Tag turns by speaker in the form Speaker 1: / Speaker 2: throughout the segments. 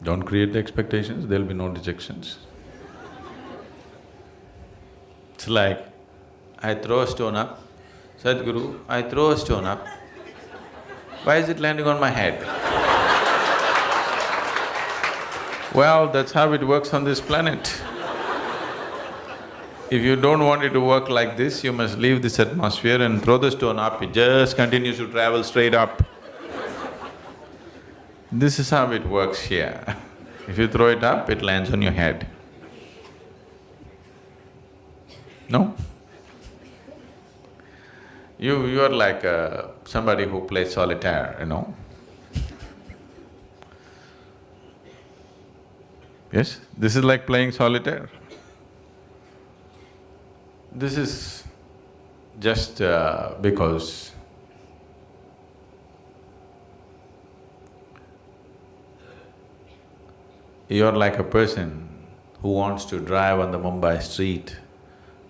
Speaker 1: Don't create the expectations, there'll be no dejections. It's like, I throw a stone up, Sadhguru, I throw a stone up, why is it landing on my head? Well, that's how it works on this planet. If you don't want it to work like this, you must leave this atmosphere and throw the stone up, it just continues to travel straight up. This is how it works here. If you throw it up, it lands on your head. No? You are like somebody who plays solitaire, you know. Yes, this is like playing solitaire. This is just because you're like a person who wants to drive on the Mumbai street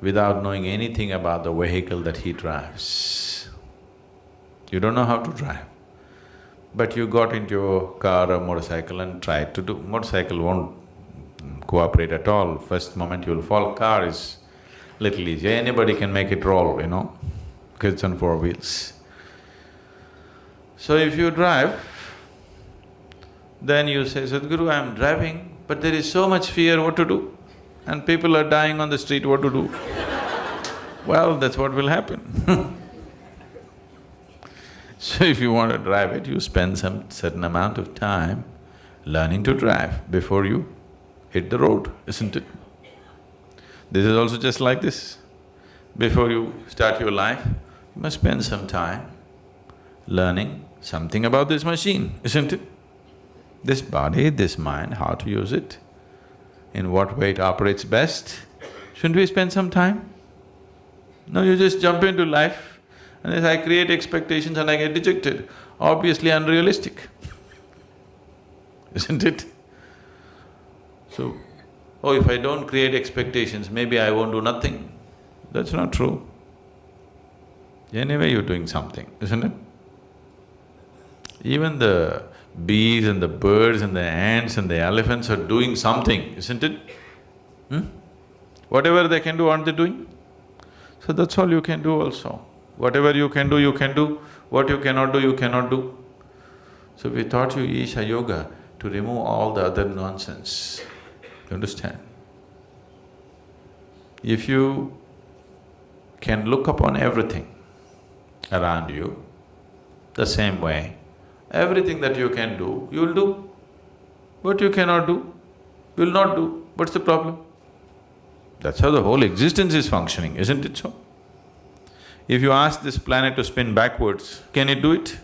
Speaker 1: without knowing anything about the vehicle that he drives. You don't know how to drive, but you got into a car or motorcycle and tried to do… Motorcycle won't cooperate at all, first moment you'll fall. Car is little easy, anybody can make it roll, you know, because it's on four wheels. So if you drive, then you say, Sadhguru, I'm driving, but there is so much fear, what to do? And people are dying on the street, what to do? Well, that's what will happen. So if you want to drive it, you spend some certain amount of time learning to drive before you hit the road, isn't it? This is also just like this. Before you start your life, you must spend some time learning something about this machine, isn't it? This body, this mind, how to use it, in what way it operates best. Shouldn't we spend some time? No, you just jump into life and as I create expectations and I get dejected. Obviously unrealistic, isn't it? So, oh, if I don't create expectations, maybe I won't do nothing. That's not true. Anyway, you're doing something, isn't it? Even the bees and the birds and the ants and the elephants are doing something, isn't it? Whatever they can do, aren't they doing? So that's all you can do also. Whatever you can do, you can do. What you cannot do, you cannot do. So we taught you Isha Yoga to remove all the other nonsense. You understand? If you can look upon everything around you the same way, everything that you can do, you'll do. What you cannot do, you'll not do. What's the problem? That's how the whole existence is functioning, isn't it so? If you ask this planet to spin backwards, can it do it?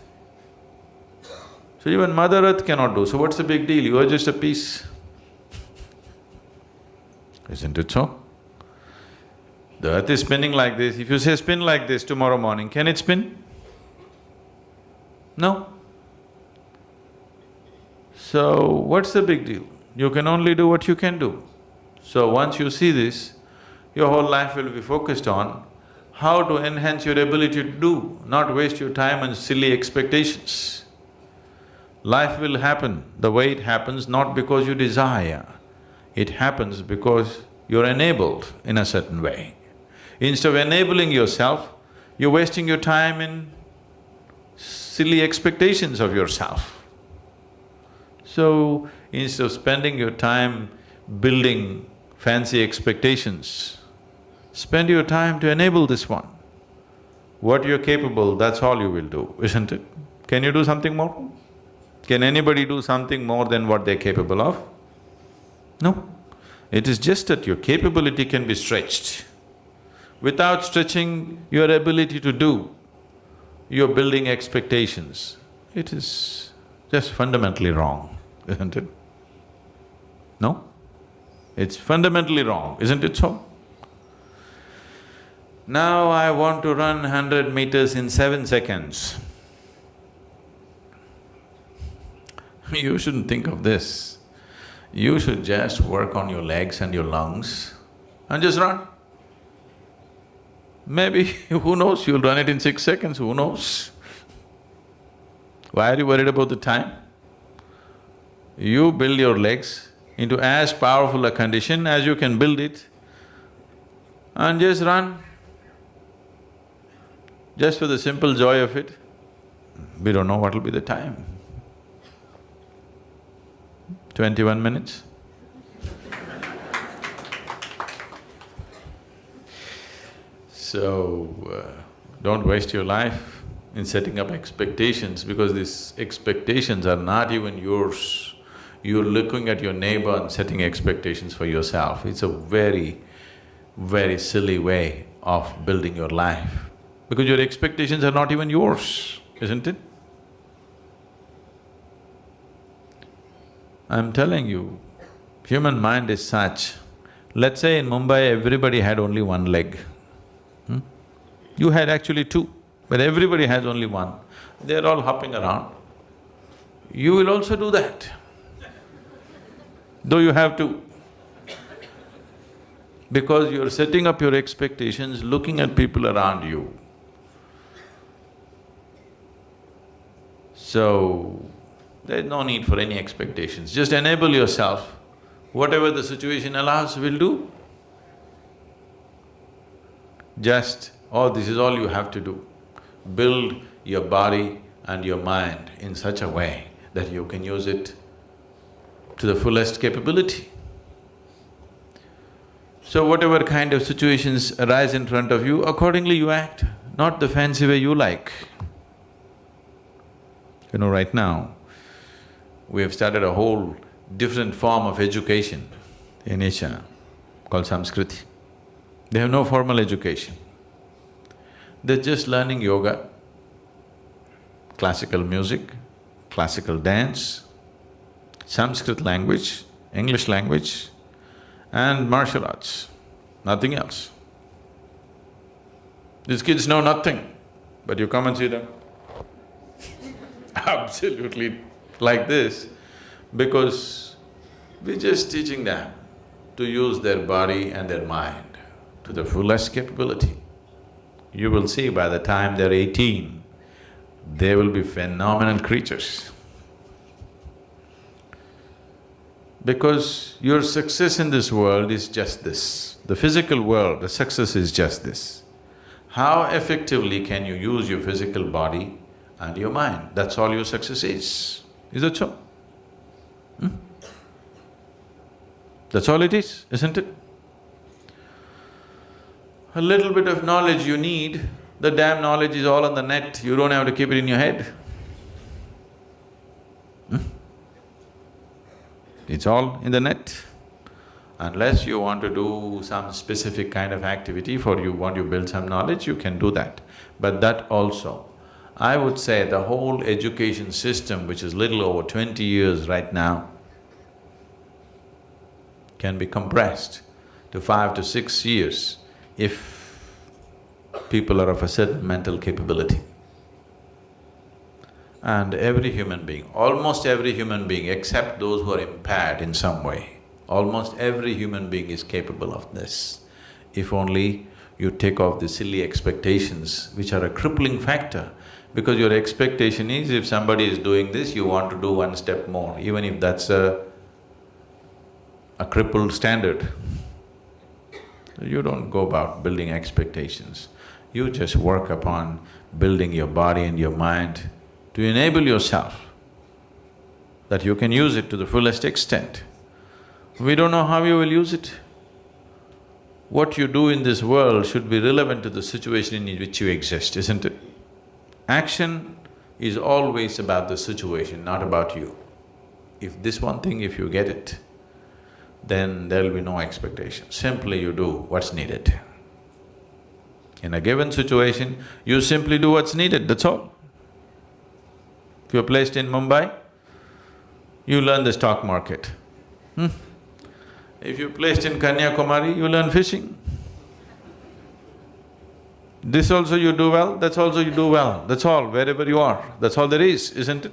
Speaker 1: So even Mother Earth cannot do, so what's the big deal? You are just a piece. Isn't it so? The earth is spinning like this, if you say spin like this tomorrow morning, can it spin? No. So, what's the big deal? You can only do what you can do. So once you see this, your whole life will be focused on how to enhance your ability to do, not waste your time on silly expectations. Life will happen the way it happens, not because you desire. It happens because you're enabled in a certain way. Instead of enabling yourself, you're wasting your time in silly expectations of yourself. So, instead of spending your time building fancy expectations, spend your time to enable this one. What you're capable, that's all you will do, isn't it? Can you do something more? Can anybody do something more than what they're capable of? No. It is just that your capability can be stretched. Without stretching your ability to do, you're building expectations. It is just fundamentally wrong, isn't it? No? It's fundamentally wrong, isn't it so? Now I want to run 100 meters in 7 seconds. You shouldn't think of this. You should just work on your legs and your lungs and just run. Maybe, who knows, you'll run it in 6 seconds, who knows? Why are you worried about the time? You build your legs into as powerful a condition as you can build it and just run. Just for the simple joy of it. We don't know what will be the time. 21 minutes. So, don't waste your life in setting up expectations because these expectations are not even yours. You're looking at your neighbor and setting expectations for yourself. It's a very, very silly way of building your life because your expectations are not even yours, isn't it? I'm telling you, human mind is such. Let's say in Mumbai everybody had only one leg. You had actually two, but everybody has only one. They're all hopping around. You will also do that, though you have two. Because you're setting up your expectations, looking at people around you. So, there's no need for any expectations, just enable yourself. Whatever the situation allows, we'll do. This is all you have to do. Build your body and your mind in such a way that you can use it to the fullest capability. So whatever kind of situations arise in front of you, accordingly you act, not the fancy way you like. You know, right now, we have started a whole different form of education in Asia called Samskriti. They have no formal education. They're just learning yoga, classical music, classical dance, Sanskrit language, English language, and martial arts, nothing else. These kids know nothing, but you come and see them absolutely like this, because we're just teaching them to use their body and their mind to the fullest capability. You will see by the time they're 18, they will be phenomenal creatures. Because your success in this world is just this. The physical world, the success is just this. How effectively can you use your physical body and your mind? That's all your success is. Is that so? That's all it is, isn't it? A little bit of knowledge you need, the damn knowledge is all on the net, you don't have to keep it in your head. It's all in the net. Unless you want to do some specific kind of activity want to build some knowledge, you can do that. But that also, I would say the whole education system, which is little over 20 years right now, can be compressed to 5 to 6 years if people are of a certain mental capability. And every human being, almost every human being except those who are impaired in some way, almost every human being is capable of this. If only you take off the silly expectations which are a crippling factor, because your expectation is if somebody is doing this, you want to do one step more, even if that's a crippled standard. You don't go about building expectations. You just work upon building your body and your mind to enable yourself that you can use it to the fullest extent. We don't know how you will use it. What you do in this world should be relevant to the situation in which you exist, isn't it? Action is always about the situation, not about you. If this one thing, if you get it, then there'll be no expectation. Simply you do what's needed. In a given situation, you simply do what's needed, that's all. If you're placed in Mumbai, you learn the stock market. If you're placed in Kanyakumari, you learn fishing. This also you do well, that's also you do well, that's all, wherever you are, that's all there is, isn't it?